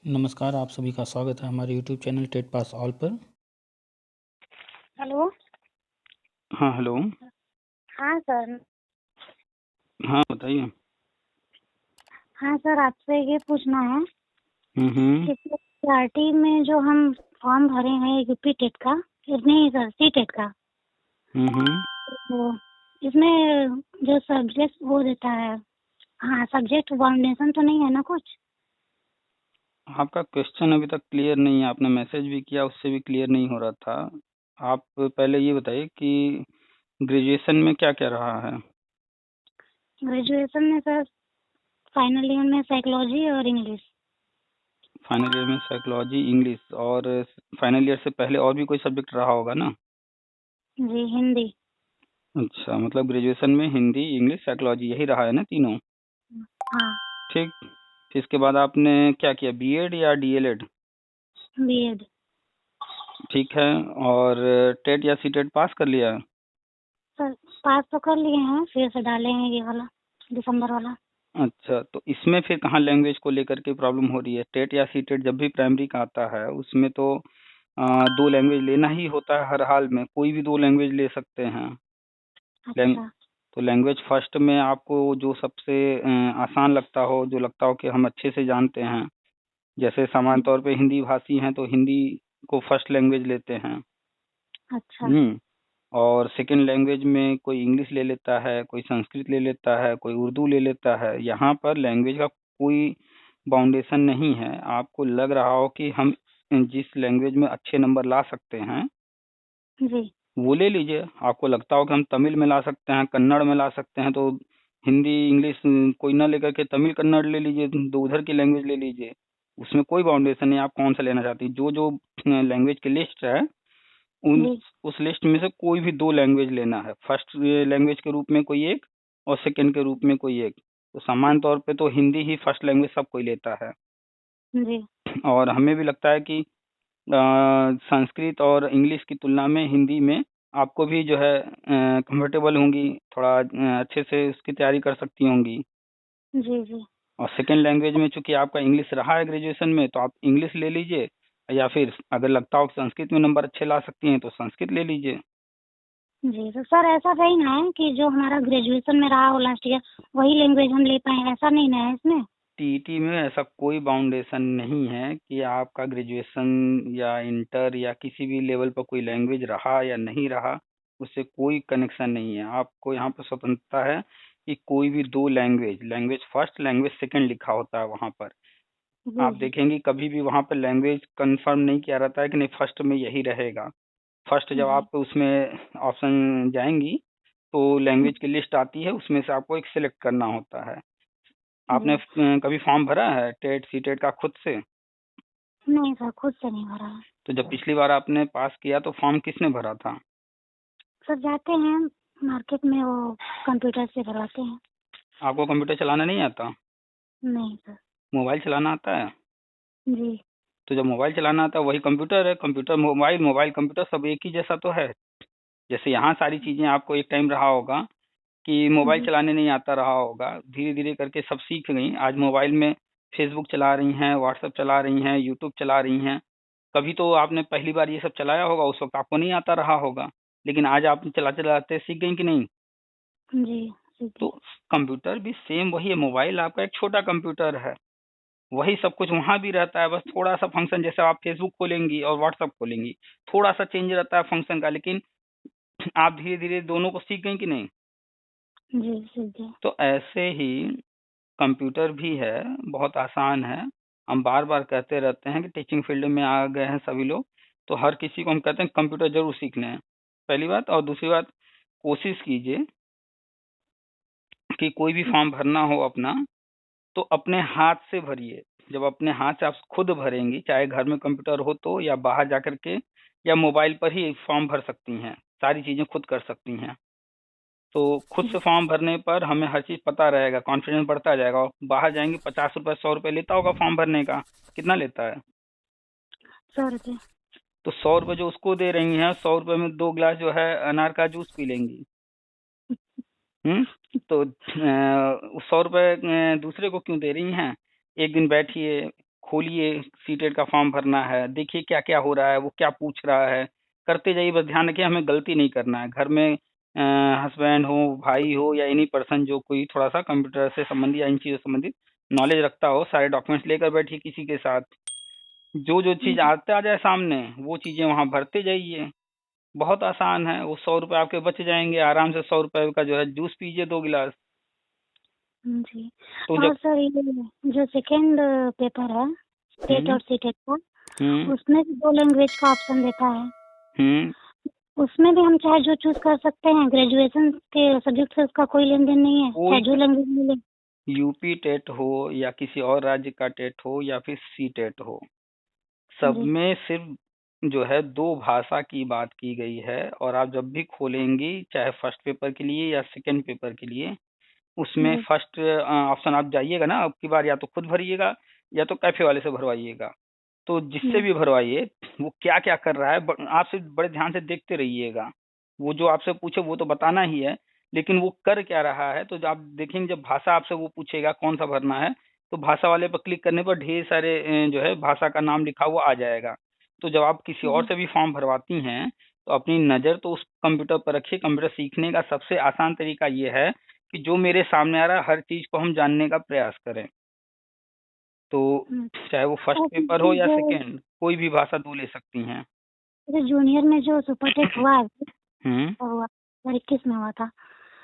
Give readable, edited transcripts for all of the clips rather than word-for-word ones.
नमस्कार, आप सभी का स्वागत है हमारे YouTube channel TET pass all पर। हेलो। हाँ, हेलो। हाँ सर। हाँ, बताइए। हाँ सर, आपसे ये पूछना है हम्म। कि सीआरटी में जो हम फॉर्म भरे हैं यूपी टेट का, नहीं सर, सी टेट का, हम्म। तो इसमें जो सब्जेक्ट वो देता है, हाँ सब्जेक्ट फाउंडेशन तो नहीं है ना कुछ? आपका क्वेश्चन अभी तक क्लियर नहीं है, आपने मैसेज भी किया उससे भी क्लियर नहीं हो रहा था। आप पहले ये बताइए कि ग्रेजुएशन में क्या क्या रहा है। ग्रेजुएशन में सर फाइनल ईयर में साइकोलॉजी और इंग्लिश। फाइनल ईयर में साइकोलॉजी इंग्लिश, और फाइनल ईयर से पहले और भी कोई सब्जेक्ट रहा होगा ना। जी, हिंदी। अच्छा, मतलब ग्रेजुएशन में हिंदी इंग्लिश साइकोलॉजी यही रहा है ना, तीनों। हाँ। ठीक। फिर इसके बाद आपने क्या किया, बीएड या डीएलएड? बीएड। ठीक है। और टेट या सीटेट पास कर लिया है? सर पास तो कर लिए हैं, फिर से डालेंगे ये वाला, दिसंबर वाला। अच्छा, तो इसमें फिर कहाँ लैंग्वेज को लेकर के प्रॉब्लम हो रही है? टेट या सीटेट जब भी प्राइमरी का आता है उसमें तो दो लैंग्वेज लेना ही होता है, हर हाल में कोई भी दो लैंग्वेज ले सकते हैं। लैंग अच्छा। तो लैंग्वेज फर्स्ट में आपको जो सबसे आसान लगता हो, जो लगता हो कि हम अच्छे से जानते हैं, जैसे सामान्य तौर पे हिंदी भाषी हैं तो हिंदी को फर्स्ट लैंग्वेज लेते हैं। अच्छा। हम्म। और सेकंड लैंग्वेज में कोई इंग्लिश ले लेता है, कोई संस्कृत ले लेता है, कोई उर्दू ले लेता है। यहाँ पर लैंग्वेज का कोई बाउंडेशन नहीं है। आपको लग रहा हो कि हम जिस लैंग्वेज में अच्छे नंबर ला सकते हैं जी। वो ले लीजिए। आपको लगता हो कि हम तमिल में ला सकते हैं, कन्नड़ में ला सकते हैं, तो हिंदी इंग्लिश कोई ना लेकर के तमिल कन्नड़ ले लीजिए, दो उधर की लैंग्वेज ले लीजिए। उसमें कोई बाउंडेशन नहीं, आप कौन सा लेना चाहती हैं। जो जो लैंग्वेज की लिस्ट है उन जी। उस लिस्ट में से कोई भी दो लैंग्वेज लेना है, फर्स्ट लैंग्वेज के रूप में कोई एक और सेकंड के रूप में कोई एक। तो सामान्य तौर पे तो हिंदी ही फर्स्ट लैंग्वेज सब कोई लेता है। जी। और हमें भी लगता है कि संस्कृत और इंग्लिश की तुलना में हिंदी में आपको भी जो है कंफर्टेबल होंगी, थोड़ा अच्छे से उसकी तैयारी कर सकती होंगी। जी। जी। और सेकंड लैंग्वेज में चूंकि आपका इंग्लिश रहा है ग्रेजुएशन में, तो आप इंग्लिश ले लीजिए, या फिर अगर लगता हो कि संस्कृत में नंबर अच्छे ला सकती हैं तो संस्कृत ले लीजिए। जी तो सर ऐसा सही ना है कि जो हमारा ग्रेजुएशन में रहा हो लास्ट ईयर वही लैंग्वेज हम ले पाए, ऐसा नहीं ना है इसमें? टीईटी में ऐसा कोई बाउंडेशन नहीं है कि आपका ग्रेजुएशन या इंटर या किसी भी लेवल पर कोई लैंग्वेज रहा या नहीं रहा, उससे कोई कनेक्शन नहीं है। आपको यहाँ पर स्वतंत्रता है कि कोई भी दो language, language first language second लिखा होता है वहाँ पर। जी। आप जी। देखेंगे कभी भी वहाँ पर लैंग्वेज कंफर्म नहीं किया रहता है कि नहीं फर्स्ट में यही रहेगा। फर्स्ट जब जी। आप उसमें ऑप्शन जाएंगी तो लैंग्वेज की लिस्ट आती है, उसमें से आपको एक सिलेक्ट करना होता है। आपने जी। कभी फॉर्म भरा है टेट सीटेट का खुद से? नहीं सर, खुद से नहीं भरा है। तो जब पिछली बार आपने पास किया तो फॉर्म किसने भरा था? सर जाते हैं मार्केट में, वो कंप्यूटर से भरवाते हैं। आपको कंप्यूटर चलाना नहीं आता? नहीं सर। मोबाइल चलाना आता है? जी। तो जब मोबाइल चलाना आता है वही कंप्यूटर है। कंप्यूटर मोबाइल, मोबाइल कंप्यूटर सब एक ही जैसा तो है। जैसे यहाँ सारी चीजें आपको एक टाइम रहा होगा कि मोबाइल जी। चलाने नहीं आता रहा होगा, धीरे धीरे करके सब सीख गई। आज मोबाइल में फेसबुक चला रही हैं, व्हाट्सएप चला रही हैं, यूट्यूब चला रही हैं। कभी तो आपने पहली बार ये सब चलाया होगा, उस वक्त आपको नहीं आता रहा होगा, लेकिन आज आप चलाते चलाते सीख गई कि नहीं। जी। तो जी। कंप्यूटर भी सेम वही है, मोबाइल आपका एक छोटा कंप्यूटर है, वही सब कुछ वहां भी रहता है। बस थोड़ा सा फंक्शन, जैसे आप फेसबुक खोलेंगी और व्हाट्सएप खोलेंगी, थोड़ा सा चेंज रहता है फंक्शन का, लेकिन आप धीरे धीरे दोनों को सीख गई कि नहीं। जी। सीख गए। तो ऐसे ही कंप्यूटर भी है, बहुत आसान है। हम बार बार कहते रहते हैं कि टीचिंग फील्ड में आ गए हैं सभी लोग, तो हर किसी को हम कहते हैं कंप्यूटर जरूर सीखना है, पहली बात। और दूसरी बात, कोशिश कीजिए कि कोई भी फॉर्म भरना हो अपना, तो अपने हाथ से भरिए। जब अपने हाथ से आप खुद भरेंगी, चाहे घर में कंप्यूटर हो तो, या बाहर जाकर के, या मोबाइल पर ही फॉर्म भर सकती हैं, सारी चीजें खुद कर सकती हैं। तो खुद से जी। फॉर्म भरने पर हमें हर चीज पता रहेगा, कॉन्फिडेंस बढ़ता जाएगा। और बाहर जाएंगे, 50 रुपए 100 रुपए लेता होगा फॉर्म भरने का, कितना लेता है? 100 रुपये। तो 100 रुपए जो उसको दे रही हैं, 100 रुपए में 2 गिलास जो है अनार का जूस पी लेंगी। तो 100 रुपए दूसरे को क्यों दे रही हैं? एक दिन बैठिए, खोलिए, सीटेट का फॉर्म भरना है, देखिए क्या क्या हो रहा है, वो क्या पूछ रहा है, करते जाइए। बस ध्यान रखिए हमें गलती नहीं करना है। घर में हस्बैंड हो, भाई हो या एनी पर्सन जो कोई थोड़ा सा कंप्यूटर से संबंधित या इन चीज़ों से संबंधित नॉलेज रखता हो, सारे डॉक्यूमेंट्स लेकर बैठिए किसी के साथ। जो जो चीज़ जी। आता आ जाए सामने वो चीज़ें वहाँ भरते जाइए। बहुत आसान है, वो 100 रुपये आपके बच जाएंगे। आराम से 100 रुपये का जो है जूस पीजिए 2 गिलास। जी। तो और जब सर ये जो सेकेंड पेपर है स्टेट हम्म और सीटेट का, हम्म उसमें भी 2 लैंग्वेज का ऑप्शन देता है। हम्म उसमें भी हम चाहे जो चूज कर सकते हैं, ग्रेजुएशन के सब्जेक्ट से उसका कोई लेन देन नहीं है, चाहे कोई जो लैंग्वेज मिले। यूपी टेट हो या किसी और राज्य का टेट हो या फिर सी टेट हो, सब जी। में सिर्फ जो है दो भाषा की बात की गई है। और आप जब भी खोलेंगी, चाहे फर्स्ट पेपर के लिए या सेकंड पेपर के लिए, उसमें जी। फर्स्ट ऑप्शन आप जाइएगा ना, अब की बार या तो खुद भरिएगा या तो कैफे वाले से भरवाइएगा। तो जिससे जी। भी भरवाइए वो क्या क्या कर रहा है, आप सिर्फ बड़े ध्यान से देखते रहिएगा। वो जो आपसे पूछे वो तो बताना ही है, लेकिन वो कर क्या रहा है। तो जब आप देखेंगे, जब भाषा आपसे वो पूछेगा कौन सा भरना है, तो भाषा वाले पर क्लिक करने पर ढेर सारे जो है भाषा का नाम लिखा हुआ आ जाएगा। तो जब आप किसी और जी। से भी फॉर्म भरवाती हैं, तो अपनी नज़र तो उस कंप्यूटर पर रखिए। कंप्यूटर सीखने का सबसे आसान तरीका ये है कि जो मेरे सामने आ रहा है हर चीज़ को हम जानने का प्रयास करें। तो हम्म। चाहे वो फर्स्ट और पेपर हो या जो सेकंड, कोई भी भाषा 2 ले सकती हैं। जो जूनियर में जो सुपर टेट हुआ है, हुँ, हुआ 2021 में हुआ था,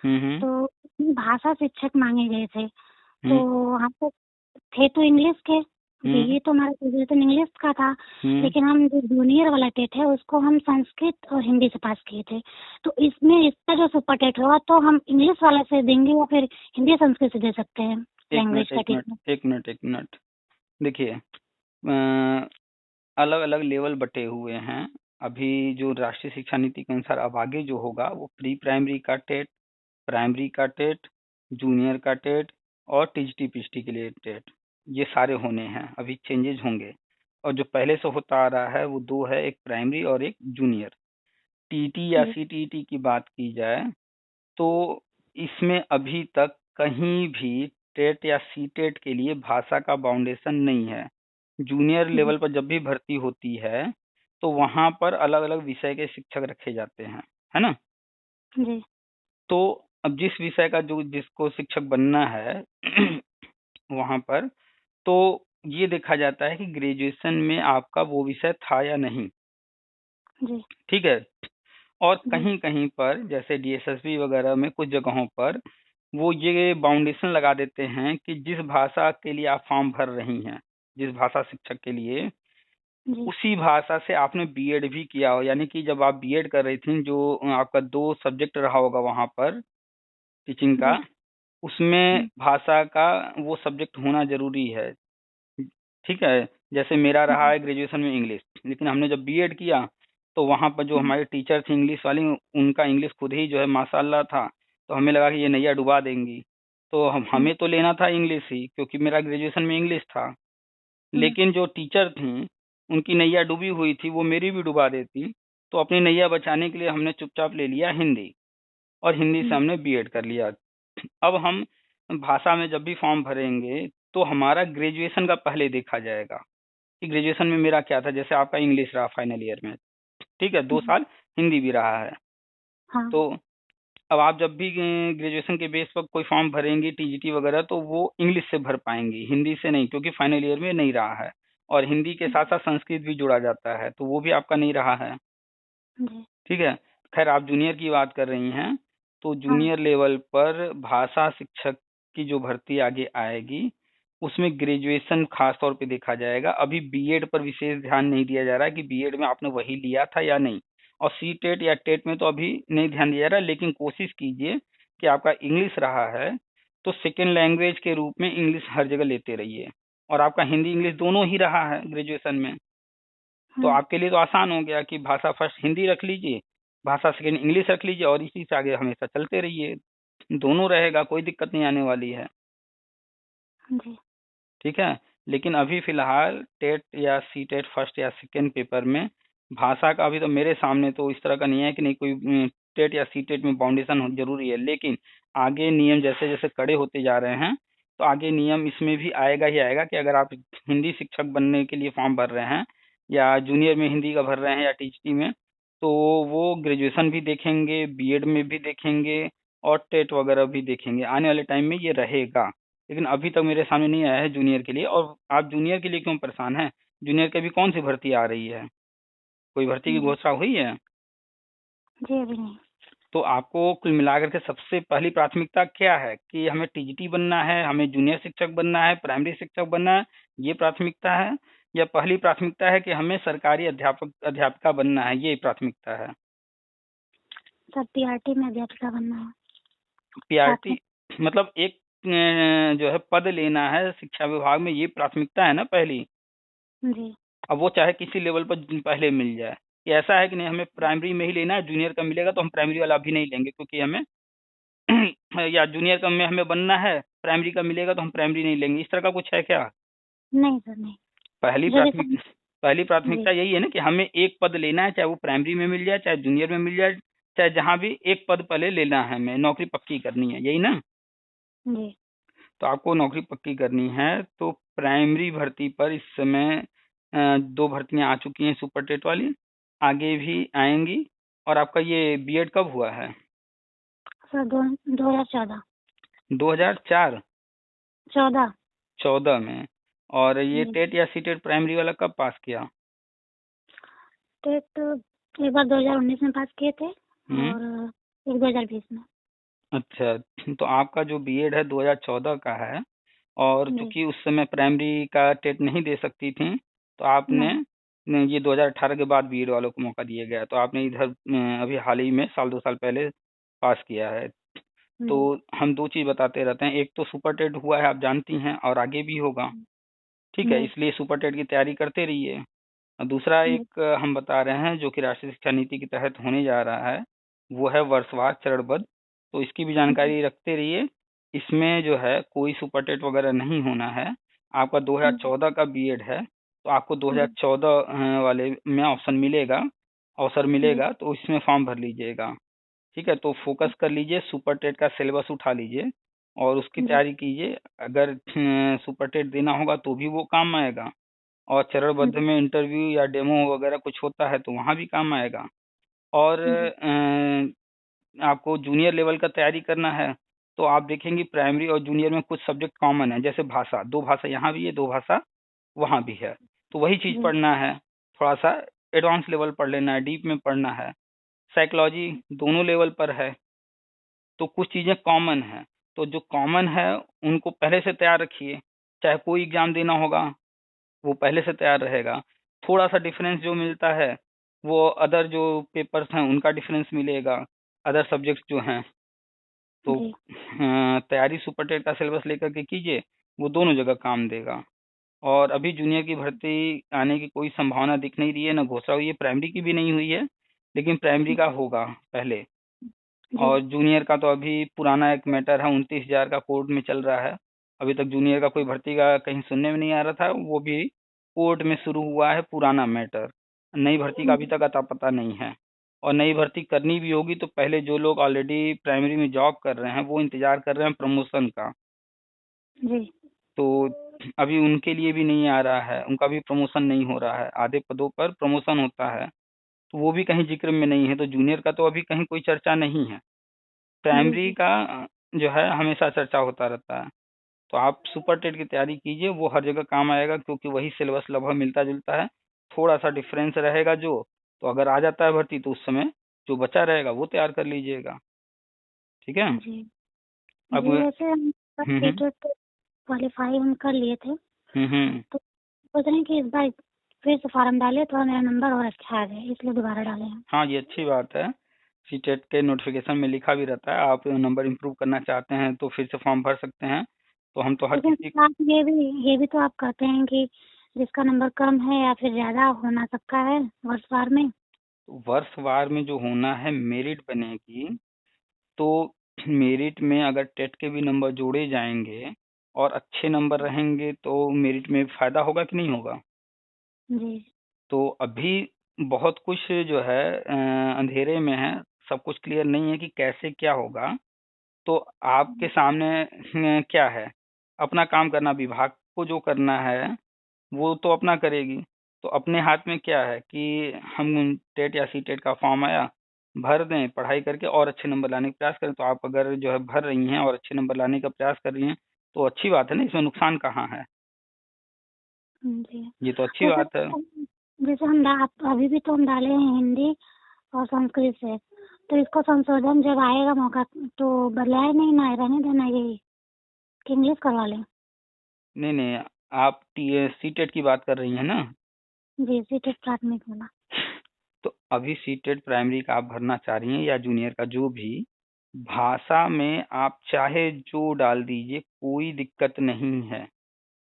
हुँ, हुँ, तो उसमें भाषा शिक्षक मांगे गए थे। हुँ, तो हम तो थे तो इंग्लिश के, हुँ, बीए तो हमारा ग्रेजुएशन इंग्लिश का था। हुँ। लेकिन हम जो जूनियर वाला टेट है उसको हम संस्कृत और हिंदी से पास किए थे। तो इसमें इसका जो सुपर टेट होगा तो हम इंग्लिश वाला से देंगे या फिर हिंदी संस्कृत से दे सकते हैं 1 लैंग्वेज मिनट, का 1 मिनट, टीचर। 1 minute, 1 minute. देखिए, अलग-अलग लेवल बँटे हुए हैं। अभी जो राष्ट्रीय शिक्षा नीति के अनुसार अब आगे जो होगा वो प्री प्राइमरी का टेट, प्राइमरी का टेट, जूनियर का टेट और टीजीटी-पीजीटी के लिए टेट, ये सारे होने हैं। अभी चेंजेज़ होंगे। और जो पहले से होता आ रहा है वो 2 है, एक प्राइमरी और एक जूनियर। टीटी या जी। सीटीईटी की बात की जाए तो इसमें अभी तक कहीं भी टेट या सीटेट के लिए भाषा का बाउंडेशन नहीं है। जूनियर जी। लेवल पर जब भी भर्ती होती है तो वहाँ पर अलग-अलग विषय के शिक्षक रखे जाते हैं, है ना? जी। तो अब जिस विषय का जो जिसको शिक्षक बनना है वहाँ पर, तो ये देखा जाता है कि ग्रेजुएशन में आपका वो विषय था या नहीं, जी। ठीक है? और जी। कहीं-कहीं पर जैसे डीएसएसबी वगैरह में कुछ जगहों पर वो ये बाउंडेशन लगा देते हैं कि जिस भाषा के लिए आप फॉर्म भर रही हैं, जिस भाषा शिक्षक के लिए, जी। उसी भाषा से आपने बीएड भी किया हो। यानी कि जब आप बीएड कर रही थीं, जो आपका 2 सब्जेक्ट रहा होगा वहाँ पर टीचिंग का, जी। उसमें भाषा का वो सब्जेक्ट होना ज़रूरी है। ठीक है? जैसे मेरा रहा जी। है ग्रेजुएशन में इंग्लिश, लेकिन हमने जब बीएड किया, तो वहाँ पर जो हमारे टीचर थी इंग्लिश वाली, उनका इंग्लिश खुद ही जो है माशाअल्लाह था, तो हमें लगा कि ये नैया डुबा देंगी। तो हमें तो लेना था इंग्लिश ही, क्योंकि मेरा ग्रेजुएशन में इंग्लिश था। लेकिन जो टीचर थीं, उनकी नैया डूबी हुई थी, वो मेरी भी डुबा देती, तो अपनी नैया बचाने के लिए हमने चुपचाप ले लिया हिंदी, और हिंदी से हमने बीएड कर लिया। अब हम भाषा में जब भी फॉर्म भरेंगे, तो हमारा ग्रेजुएशन का पहले देखा जाएगा कि ग्रेजुएशन में मेरा क्या था। जैसे आपका इंग्लिश रहा फाइनल ईयर में, ठीक है, 2 साल हिंदी भी रहा है। हाँ। तो अब आप जब भी ग्रेजुएशन के बेस पर कोई फॉर्म भरेंगी टीजीटी वगैरह, तो वो इंग्लिश से भर पाएँगी, हिंदी से नहीं, क्योंकि फाइनल ईयर में नहीं रहा है। और हिंदी के साथ-साथ संस्कृत भी जोड़ा जाता है, तो वो भी आपका नहीं रहा है। जी। ठीक है? ख़ैर आप जूनियर की बात कर रही हैं, तो हाँ। जूनियर लेवल पर भाषा शिक्षक की जो भर्ती आगे आएगी, उसमें ग्रेजुएशन ख़ास तौर पे देखा जाएगा। अभी बीएड पर विशेष ध्यान नहीं दिया जा रहा है कि बीएड में आपने वही लिया था या नहीं। और सीटेट या टेट में तो अभी नहीं ध्यान दिया जा रहा है, लेकिन कोशिश कीजिए कि आपका इंग्लिश रहा है, तो सेकंड लैंग्वेज के रूप में इंग्लिश हर जगह लेते रहिए। और आपका हिंदी इंग्लिश दोनों ही रहा है ग्रेजुएशन में। तो हाँ। आपके लिए तो आसान हो गया कि भाषा फर्स्ट हिंदी रख लीजिए, भाषा सेकंड इंग्लिश रख लीजिए और इसी से आगे हमेशा चलते रहिए। दोनों रहेगा, कोई दिक्कत नहीं आने वाली है, जी। ठीक है? लेकिन अभी फ़िलहाल टेट या सीटेट फर्स्ट या सेकंड पेपर में भाषा का अभी तो मेरे सामने तो इस तरह का नहीं है कि नहीं कोई टेट या सीटेट में बाउंडेशन हो ज़रूरी है। लेकिन आगे नियम जैसे-जैसे कड़े होते जा रहे हैं, तो आगे नियम इसमें भी आएगा ही आएगा कि अगर आप हिंदी शिक्षक बनने के लिए फॉर्म भर रहे हैं या जूनियर में हिंदी का भर रहे हैं या टीजीटी में, तो वो ग्रेजुएशन भी देखेंगे, बीएड में भी देखेंगे और टेट वगैरह भी देखेंगे। आने वाले टाइम में ये रहेगा, लेकिन अभी तक मेरे सामने नहीं आया है जूनियर के लिए। और आप जूनियर के लिए क्यों परेशान हैं? जूनियर की अभी कौन सी भर्ती आ रही है? कोई भर्ती की जी। घोषणा हुई है? जी अभी नहीं। तो आपको कुल मिलाकर के सबसे पहली प्राथमिकता क्या है कि हमें टीजीटी बनना है, हमें जूनियर शिक्षक बनना है, प्राइमरी शिक्षक बनना है, ये प्राथमिकता है? या पहली प्राथमिकता है कि हमें सरकारी अध्यापक अध्यापिका बनना है, ये प्राथमिकता है? सर पीआरटी में अध्यापिका बनना है साथ पीआरटी में। मतलब एक जो है पद लेना है शिक्षा विभाग में, ये प्राथमिकता है ना पहली। जी। अब वो चाहे किसी लेवल पर पहले मिल जाए, कि ऐसा है कि नहीं हमें प्राइमरी में ही लेना है, जूनियर का मिलेगा तो हम प्राइमरी वाला अभी नहीं लेंगे क्योंकि हमें या जूनियर का में हमें बनना है, प्राइमरी का मिलेगा तो हम प्राइमरी नहीं लेंगे, इस तरह का कुछ है क्या? नहीं सर नहीं। पहली जो भी प्राथमिक पहली जी। प्राथमिकता यही है ना कि हमें एक पद लेना है, चाहे वो प्राइमरी में मिल जाए, चाहे जूनियर में मिल जाए, चाहे जहां भी एक पद पहले लेना है, हमें नौकरी पक्की करनी है, यही ना? जी। तो आपको नौकरी पक्की करनी है तो प्राइमरी भर्ती पर इस समय 2 भर्तियां आ चुकी हैं सुपर टेट वाली, आगे भी आएंगी। और आपका ये बीएड कब हुआ है? सर 2014। 2004? 14। 14 में। और ये जी। टेट या सीटेट प्राइमरी वाला कब पास किया? टेट एक बार 2019 में पास किए थे हम्म। और एक 2020 में। अच्छा, तो आपका जो बीएड है 2014 का है, और जी। चूंकि उस समय प्राइमरी का टेट नहीं दे सकती थी, तो आपने नहीं। ये 2018 के बाद बीएड वालों को मौका दिया गया, तो आपने इधर अभी हाल ही में साल 2 साल पहले पास किया है। तो जी। हम दो चीज बताते रहते हैं, एक तो सुपर टेट हुआ है आप जानती हैं, और आगे भी होगा, ठीक है, जी। इसलिए सुपर टेट की तैयारी करते रहिए। और दूसरा जी। एक हम बता रहे हैं जो कि राष्ट्रीय शिक्षा नीति के तहत होने जा रहा है, वो है वर्षवार चरणबद्ध, तो इसकी भी जी। जानकारी रखते रहिए। इसमें जो है कोई सुपर टेट वगैरह नहीं होना है। आपका जी। 2014 का बीएड है, तो आपको जी। 2014 वाले में ऑप्शन मिलेगा, अवसर जी। मिलेगा, तो इसमें फॉर्म भर लीजिएगा। ठीक है, तो फोकस कर लीजिए, सुपर टेट का सिलेबस उठा लीजिए और उसकी जी। तैयारी कीजिए। अगर सुपर टेट देना होगा तो भी वो काम आएगा, और चरणबद्ध जी। में इंटरव्यू या डेमो वगैरह कुछ होता है तो वहाँ भी काम आएगा। और जी। आपको जूनियर लेवल का तैयारी करना है, तो आप देखेंगे प्राइमरी और जूनियर में कुछ सब्जेक्ट कॉमन है, जैसे भाषा, 2 भाषा यहाँ भी है, 2 भाषा वहाँ भी है, तो वही चीज़ जी। पढ़ना है। थोड़ा सा एडवांस लेवल पढ़ लेना है, डीप में पढ़ना है। साइकोलॉजी दोनों लेवल पर है, तो कुछ चीज़ें कॉमन हैं, तो जो कॉमन है उनको पहले से तैयार रखिए। चाहे कोई एग्ज़ाम देना होगा, वो पहले से तैयार रहेगा। थोड़ा-सा डिफरेंस जो मिलता है, वो अदर जो पेपर्स हैं उनका डिफरेंस मिलेगा, अदर सब्जेक्ट्स जो हैं। तो जी। तैयारी सुपर टेट का सिलेबस लेकर के कीजिए, वो दोनों जगह काम देगा। और अभी जूनियर की भर्ती आने की कोई संभावना दिख नहीं रही है, ना घोषणा हुई है, प्राइमरी की भी नहीं हुई है, लेकिन प्राइमरी का होगा पहले। जी। और जूनियर का तो अभी पुराना एक मैटर है, 29,000 का कोर्ट में चल रहा है। अभी तक जूनियर का कोई भर्ती का कहीं सुनने में नहीं आ रहा था, वो भी कोर्ट में शुरू हुआ है पुराना मैटर। नई भर्ती का अभी तक अता पता नहीं है। और नई भर्ती करनी भी होगी तो पहले जो लोग ऑलरेडी प्राइमरी में जॉब कर रहे हैं वो इंतजार कर रहे हैं प्रमोशन का, जी। तो अभी उनके लिए भी नहीं आ रहा है, उनका भी प्रमोशन नहीं हो रहा है, आधे पदों पर प्रमोशन होता है, तो वो भी कहीं जिक्र में नहीं है। तो जूनियर का तो अभी कहीं कोई चर्चा नहीं है। जी। प्राइमरी जी। का जो है हमेशा चर्चा होता रहता है। तो आप सुपर टेट की तैयारी कीजिए, वो हर जगह काम आएगा क्योंकि वही सिलेबस लगभग मिलता जुलता है। थोड़ा सा डिफरेंस रहेगा जो, तो अगर आ जाता है भर्ती तो उस समय जो बचा रहेगा वो तैयार कर लीजिएगा। ठीक है। जी। अब जी वैसे हम हम्म टेट क्वालिफाई हम कर लिए थे, हम्म। तो सोच रहे हैं कि इस बार फिर से फॉर्म डाले तो मेरा नंबर और अच्छा आ जाए, इसलिए दोबारा डाले हैं। हाँ, ये अच्छी बात है। सीटेट के नोटिफिकेशन में लिखा भी रहता है, आप नंबर इम्प्रूव करना चाहते हैं तो फिर से फॉर्म भर सकते हैं। तो हम तो हर लेकिन किसी, साथ ये भी तो आप कहते हैं कि जिसका नंबर कम है या फिर ज्यादा होना सबका है वर्षवार में। वर्षवार में जो होना है मेरिट बनेगी, तो मेरिट में अगर टेट के भी नंबर जोड़े जाएंगे और अच्छे नंबर रहेंगे तो मेरिट में फायदा होगा कि नहीं होगा? जी। तो अभी बहुत कुछ जो है अंधेरे में है, सब कुछ क्लियर नहीं है कि कैसे क्या होगा। तो आपके सामने क्या है, अपना काम करना, विभाग को जो करना है वो तो अपना करेगी। तो अपने हाथ में क्या है कि हम टेट या सी टेट का फॉर्म आया, भर दें, पढ़ाई करके और अच्छे नंबर लाने का प्रयास करें। तो आप अगर जो है भर रही हैं और अच्छे नंबर लाने का प्रयास कर रही हैं तो अच्छी बात है ना, इसमें नुकसान कहाँ है? जी। ये तो अच्छी तो बात है। सर, जैसे अभी भी तो हम डाले हैं हिंदी और संस्कृत से, तो इसको संशोधन जब आएगा मौका तो बदलाए नहीं ना, रहने देना यही कि इंग्लिश करवा लें? नहीं नहीं, आप सी टेट की बात कर रही हैं ना? जी, सीटेट प्राथमिक वाला। तो अभी सी टेट प्राइमरी का आप भरना चाह रही हैं या जूनियर का, जो भी भाषा में आप चाहे जो डाल दीजिए, कोई दिक्कत नहीं है।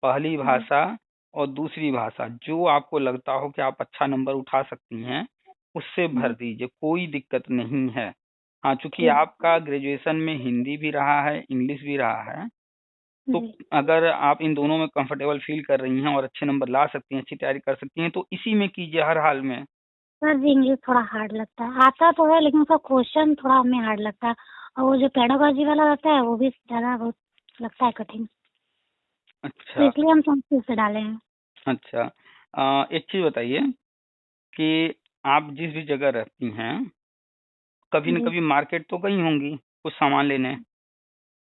पहली जी। भाषा और दूसरी भाषा जो आपको लगता हो कि आप अच्छा नंबर उठा सकती हैं, उससे भर जी। दीजिए, कोई दिक्कत नहीं है। हाँ, चूंकि ठीक। आपका ग्रेजुएशन में हिंदी भी रहा है, इंग्लिश भी रहा है, तो जी। अगर आप इन दोनों में कंफर्टेबल फील कर रही हैं और अच्छे नंबर ला सकती हैं, अच्छी तैयारी कर सकती हैं, तो इसी में कीजिए हर हाल में। सर जी, इंग्लिश थोड़ा हार्ड लगता है, आता तो है लेकिन उसका क्वेश्चन थोड़ा हमें हार्ड लगता है, और वो जो पेडागोजी वाला रहता है वो भी ज़्यादा बहुत लगता है कठिन, तो अच्छा। इसलिए हम संस्कृत से डाले हैं। अच्छा। एक चीज बताइए कि आप जिस भी जगह रहती हैं, कभी न जी। कभी मार्केट तो गई होंगी कुछ सामान लेने।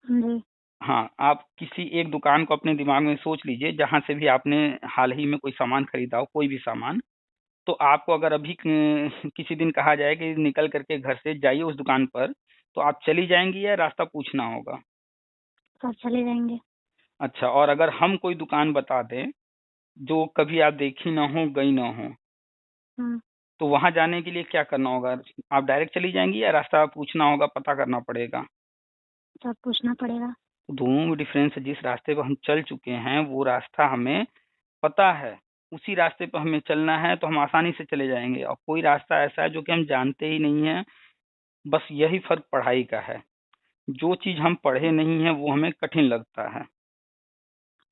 जी। हाँ, आप किसी एक दुकान को अपने दिमाग में सोच लीजिए जहां से भी आपने हाल ही में कोई सामान खरीदा हो, कोई भी सामान। तो आपको अगर अभी किसी दिन कहा जाए कि निकल करके घर से जाइए उस दुकान पर, तो आप चली जाएंगी या रास्ता पूछना होगा? सर चले जाएंगे। अच्छा, और अगर हम कोई दुकान बता दें जो कभी आप देखी ना हो, गई ना हो, हम्म। तो वहां जाने के लिए क्या करना होगा? आप डायरेक्ट चली जाएंगी या रास्ता पूछना होगा, पता करना पड़ेगा? सर पूछना पड़ेगा। तो दोनों में डिफरेंस है। जिस रास्ते पर हम चल चुके हैं वो रास्ता हमें पता है, उसी रास्ते पर हमें चलना है, तो हम आसानी से चले जाएंगे। और कोई रास्ता ऐसा है जो कि हम जानते ही नहीं है, बस यही फर्क पढ़ाई का है। जो चीज हम पढ़े नहीं है वो हमें कठिन लगता है,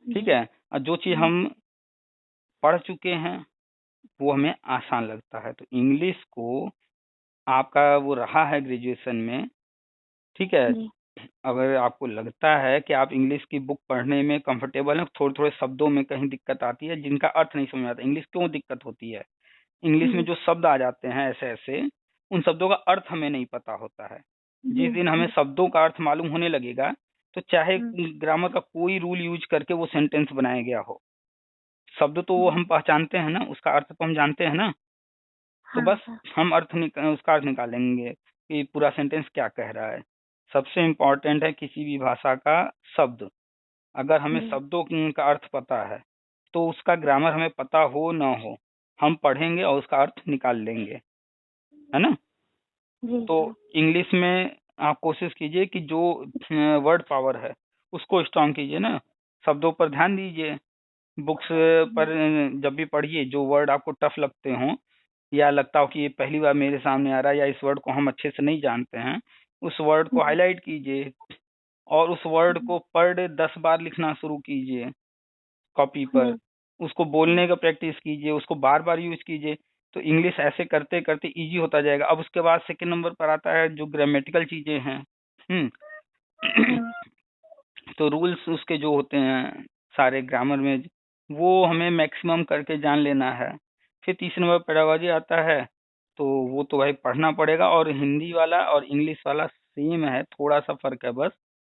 ठीक जी। है। और जो चीज जी। हम पढ़ चुके हैं वो हमें आसान लगता है। तो इंग्लिश को आपका वो रहा है ग्रेजुएशन में, ठीक है। जी। अगर आपको लगता है कि आप इंग्लिश की बुक पढ़ने में कंफर्टेबल हैं, थोड़े थोड़े शब्दों में कहीं दिक्कत आती है जिनका अर्थ नहीं समझ में आता, इंग्लिश क्यों दिक्कत होती है? इंग्लिश में जी। जो शब्द आ जाते हैं ऐसे ऐसे, उन शब्दों का अर्थ हमें नहीं पता होता है। जी। जिस दिन हमें जी। शब्दों का अर्थ मालूम होने लगेगा, तो चाहे हम्म। ग्रामर का कोई रूल यूज करके वो सेंटेंस बनाया गया हो, शब्द तो वो जी। हम पहचानते हैं ना, उसका अर्थ तो हम जानते हैं ना। तो हाँ बस सर। हम उसका अर्थ निकालेंगे कि पूरा सेंटेंस क्या कह रहा है। सबसे इम्पोर्टेंट है किसी भी भाषा का शब्द। अगर हमें जी। शब्दों का अर्थ पता है, तो उसका ग्रामर हमें पता हो ना हो, हम पढ़ेंगे और उसका अर्थ निकाल लेंगे, है ना। जी तो सर। इंग्लिश में आप कोशिश कीजिए कि जो वर्ड पावर है उसको स्ट्रांग कीजिए ना, शब्दों पर ध्यान दीजिए। बुक्स पर जब भी पढ़िए, जो वर्ड आपको टफ लगते हों या लगता हो कि ये पहली बार मेरे सामने आ रहा है या इस वर्ड को हम अच्छे से नहीं जानते हैं, उस वर्ड को जी। हाईलाइट कीजिए और उस वर्ड को पर डे 10 बार लिखना शुरू कीजिए कॉपी पर। जी। उसको बोलने का प्रैक्टिस कीजिए, उसको बार बार यूज कीजिए। तो इंग्लिश ऐसे करते करते इजी होता जाएगा। अब उसके बाद सेकंड नंबर पर आता है जो ग्रामेटिकल चीजें हैं। हम्म। तो रूल्स उसके जो होते हैं सारे ग्रामर में, वो हमें मैक्सिमम करके जान लेना है। फिर तीसरे नंबर पेडागोजी आता है, तो वो तो भाई पढ़ना पड़ेगा। और हिंदी वाला और इंग्लिश वाला सेम है, थोड़ा सा फर्क है बस।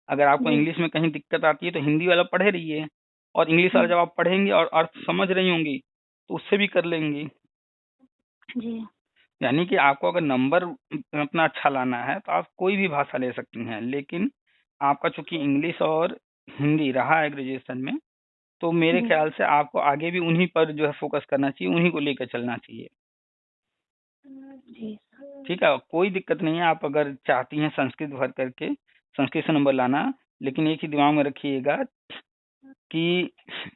अगर आपको जी। इंग्लिश में कहीं दिक्कत आती है तो हिंदी वाला पढ़े रहिए, और इंग्लिश वाला हम्म। जब आप पढ़ेंगे और अर्थ समझ रही होंगी तो उससे भी कर लेंगी। जी। यानी कि आपको अगर नंबर अपना अच्छा लाना है तो आप कोई भी भाषा ले सकती हैं, लेकिन आपका चूंकि इंग्लिश और हिंदी रहा है ग्रेजुएशन में, तो मेरे जी। ख्याल से आपको आगे भी उन्हीं पर जो है फोकस करना चाहिए, उन्हीं को लेकर चलना चाहिए। जी। ठीक है, कोई दिक्कत नहीं है। आप अगर चाहती हैं संस्कृत भर करके संस्कृत से नंबर लाना, लेकिन एक ही दिमाग में रखिएगा कि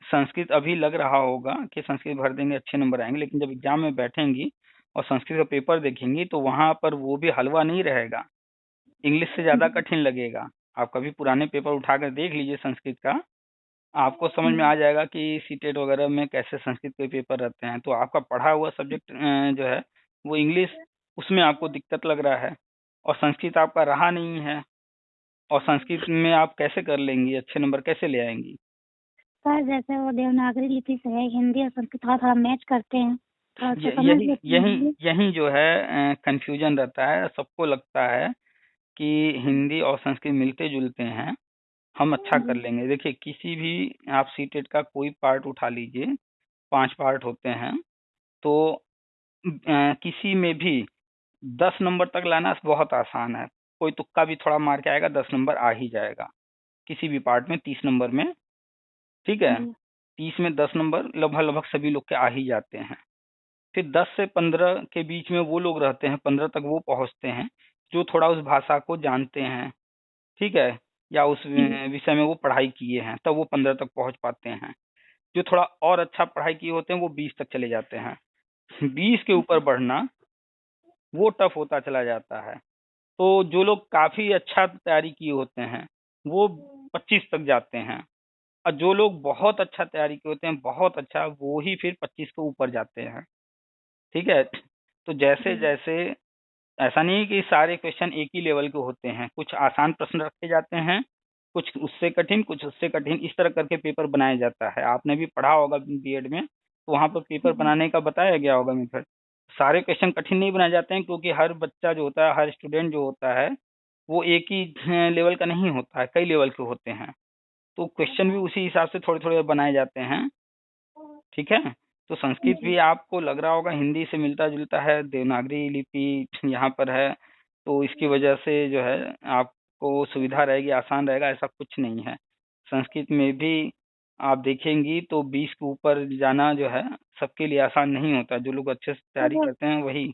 संस्कृत अभी लग रहा होगा कि संस्कृत भर देंगे अच्छे नंबर आएंगे, लेकिन जब एग्जाम में बैठेंगी और संस्कृत का पेपर देखेंगी तो वहां पर वो भी हलवा नहीं रहेगा, इंग्लिश से ज्यादा जी। कठिन लगेगा। आप कभी पुराने पेपर उठाकर देख लीजिए संस्कृत का, आपको समझ में जी। आ जाएगा कि सीटेट वगैरह में कैसे संस्कृत के पेपर रहते हैं। तो आपका पढ़ा हुआ सब्जेक्ट जो है वो इंग्लिश, उसमें आपको दिक्कत लग रहा है, और संस्कृत आपका रहा नहीं है, और संस्कृत में आप कैसे कर लेंगी, अच्छे नंबर कैसे ले आएंगी? सर जैसे वो देवनागरी लिपि से है, हिंदी और संस्कृत थोड़ा थोड़ा मैच करते हैं, थोड़ा सा समझ यही लेते यही हैं। यही जो है कंफ्यूजन रहता है। सबको लगता है कि हिंदी और संस्कृत मिलते जुलते हैं, हम अच्छा कर जी लेंगे। देखिए, किसी भी आप सीटेट का कोई पार्ट उठा लीजिए, 5 पार्ट होते हैं, तो किसी में भी 10 नंबर तक लाना बहुत आसान है। कोई तुक्का भी थोड़ा मार के आएगा, 10 नंबर आ ही जाएगा किसी भी पार्ट में। 30 नंबर में, ठीक है, जी 30 में 10 नंबर लगभग लगभग सभी लोग के आ ही जाते हैं। फिर 10 से 15 के बीच में वो लोग रहते हैं, 15 तक वो पहुंचते हैं जो थोड़ा उस भाषा को जानते हैं, ठीक है, या उस जी विषय में वो पढ़ाई किए हैं, तब वो 15 तक पहुंच पाते हैं। जो थोड़ा और अच्छा पढ़ाई किए होते हैं वो 20 तक चले जाते हैं। 20 के ऊपर बढ़ना वो टफ होता चला जाता है। तो जो लोग काफी अच्छा तैयारी किए होते हैं वो 25 तक जाते हैं, और जो लोग बहुत अच्छा तैयारी किए होते हैं, बहुत अच्छा, वो ही फिर 25 के ऊपर जाते हैं। ठीक है। तो जैसे जी जैसे, ऐसा नहीं है कि सारे क्वेश्चन एक ही लेवल के होते हैं, कुछ आसान प्रश्न रखे जाते हैं, कुछ उससे कठिन, कुछ उससे कठिन, इस तरह करके पेपर बनाया जाता है। आपने भी पढ़ा होगा बीएड में, तो वहां पर पेपर जी बनाने का बताया गया होगा मेथड। सारे क्वेश्चन कठिन नहीं बनाए जाते हैं, क्योंकि हर बच्चा जो होता है, हर स्टूडेंट जो होता है, वो एक ही लेवल का नहीं होता है, कई लेवल के होते हैं। तो क्वेश्चन भी उसी हिसाब से थोड़े थोड़े बनाए जाते हैं। ठीक है। तो संस्कृत जी भी आपको लग रहा होगा हिंदी से मिलता जुलता है, देवनागरी लिपि यहाँ पर है, तो इसकी वजह से जो है आपको सुविधा रहेगी, आसान रहेगा, ऐसा कुछ नहीं है। संस्कृत में भी आप देखेंगी तो 20 के ऊपर जाना जो है सबके लिए आसान नहीं होता। जो लोग अच्छे से तो तैयारी करते हैं वही।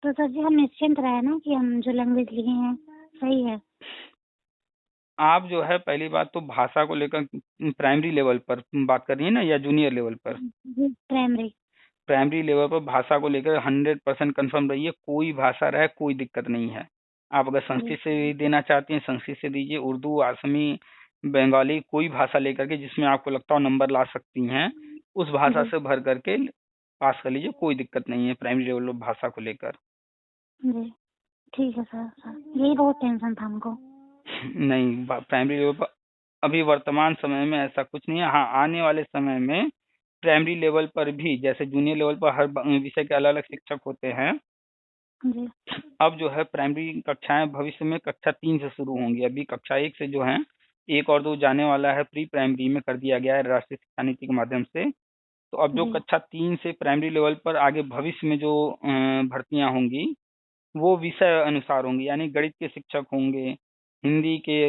तो सर जी हम निश्चिंत रहे ना कि हम जो लैंग्वेज लिए हैं सही है। आप जो है पहली बात तो भाषा को लेकर प्राइमरी लेवल पर बात कर रही है ना, या जूनियर लेवल पर? जी प्राइमरी। प्राइमरी लेवल पर भाषा को लेकर 100% कन्फर्म रहिए, कोई भाषा रहे कोई दिक्कत नहीं है। आप अगर जी संस्कृत से भी देना चाहती हैं संस्कृत से दीजिए, उर्दू, असमी, बंगाली, कोई भाषा लेकर के जिसमें आपको लगता हो नंबर ला सकती हैं, उस भाषा जी से भर करके पास कर लीजिए, कोई दिक्कत नहीं है प्राइमरी लेवल भाषा को लेकर। जी ठीक है सर। सर यही बहुत टेंशन था हमको। नहीं, प्राइमरी लेवल पर अभी वर्तमान समय में ऐसा कुछ नहीं है। हाँ, आने वाले समय में प्राइमरी लेवल पर भी, जैसे जूनियर लेवल पर हर विषय के अलग अलग शिक्षक होते हैं, जी अब जो है प्राइमरी कक्षाएं भविष्य में कक्षा 3 से शुरू होंगी। अभी कक्षा 1 से जो है 1 और 2 जाने वाला है, प्री प्राइमरी में कर दिया गया है राष्ट्रीय शिक्षा नीति के माध्यम से। तो अब जो जी कक्षा 3 से प्राइमरी लेवल पर आगे भविष्य में जो भर्तियां होंगी, वो विषय अनुसार होंगी, यानी गणित के शिक्षक होंगे, हिंदी के,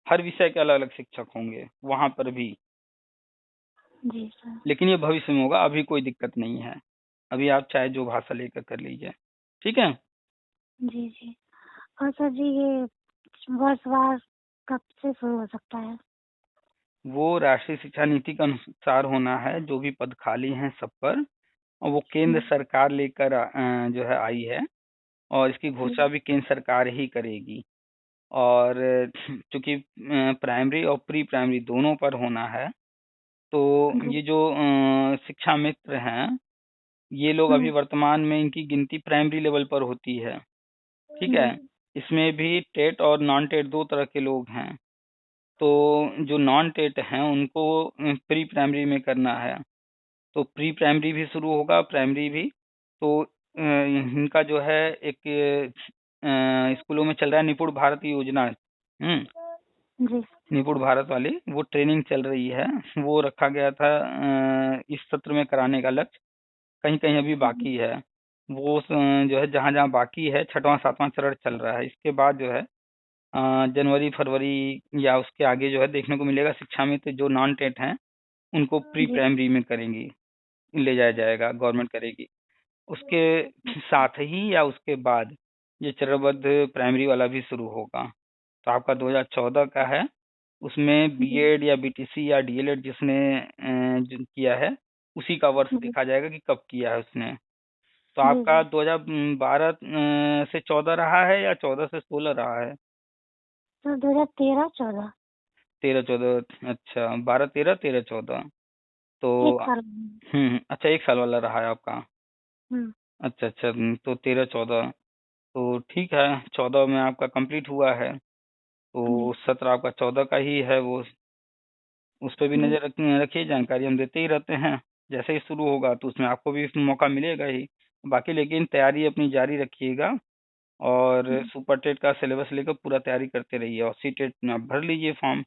हर विषय के अलग अलग शिक्षक होंगे वहां पर भी। जी सर। लेकिन ये भविष्य में होगा, अभी कोई दिक्कत नहीं है। अभी आप चाहे जो भाषा लेकर कर लीजिए। ठीक है। जी जी और सर जी ये वर्षवार कब से शुरू हो सकता है? वो राष्ट्रीय शिक्षा नीति के अनुसार होना है, जो भी पद खाली हैं सब पर। और वो केंद्र जी सरकार लेकर जो है आई है, और इसकी घोषणा जी भी केंद्र सरकार ही करेगी। और चूंकि प्राइमरी और प्री प्राइमरी दोनों पर होना है, तो जी ये जो शिक्षा मित्र हैं, ये लोग अभी वर्तमान में इनकी गिनती प्राइमरी लेवल पर होती है। ठीक है। जी इसमें भी टेट और नॉन टेट दो तरह के लोग हैं। तो जो नॉन टेट हैं उनको प्री प्राइमरी में करना है, तो प्री प्राइमरी भी शुरू होगा, प्राइमरी भी। तो इनका जो है एक स्कूलों में चल रहा है निपुण भारत योजना। जी निपुण भारत वाली वो ट्रेनिंग चल रही है। वो रखा गया था इस सत्र में कराने का लक्ष्य, कहीं कहीं अभी बाकी है। वो जो है जहाँ जहाँ बाकी है, छठवां सातवां चरण चल रहा है। इसके बाद जो है जनवरी फरवरी या उसके आगे जो है देखने को मिलेगा, शिक्षा में तो जो नॉन टेट हैं उनको प्री जी प्राइमरी में करेंगी, ले जाया जाएगा, गवर्नमेंट करेगी। उसके साथ ही या उसके बाद ये चरणबद्ध प्राइमरी वाला भी शुरू होगा। तो आपका 2014 का है, उसमें जी बीएड या बीटीसी या डीएलएड जिसने जो किया है उसी का वर्ष जी देखा जाएगा कि कब किया है उसने। तो जी आपका जी 2012 से 14 रहा है या 14 से 16 रहा है? सर 2013-14 13 14, अच्छा, 12 13 13 14। तो एक साल। अच्छा, 1 साल वाला रहा है आपका। हम्म अच्छा अच्छा, तो 13 14, तो ठीक है, 14 में आपका कंप्लीट हुआ है, तो जी सत्र आपका 14 का ही है वो। उस पर भी जी नज़र रखिए, जानकारी हम देते ही रहते हैं। जैसे ही शुरू होगा तो उसमें आपको भी मौका मिलेगा ही। बाकी लेकिन तैयारी अपनी जारी रखिएगा, और जी सुपर टेट का सिलेबस लेकर पूरा तैयारी करते रहिए, और सी टेट में आप भर लीजिए फॉर्म।